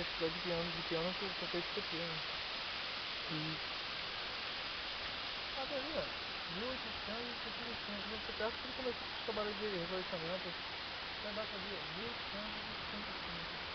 festival de piano que eu fiz esse piano. Ah, tá ali, ó. 1865, você perto que ele começou com os trabalhos de revolucionamento. Tem a data ali, ó, 1865.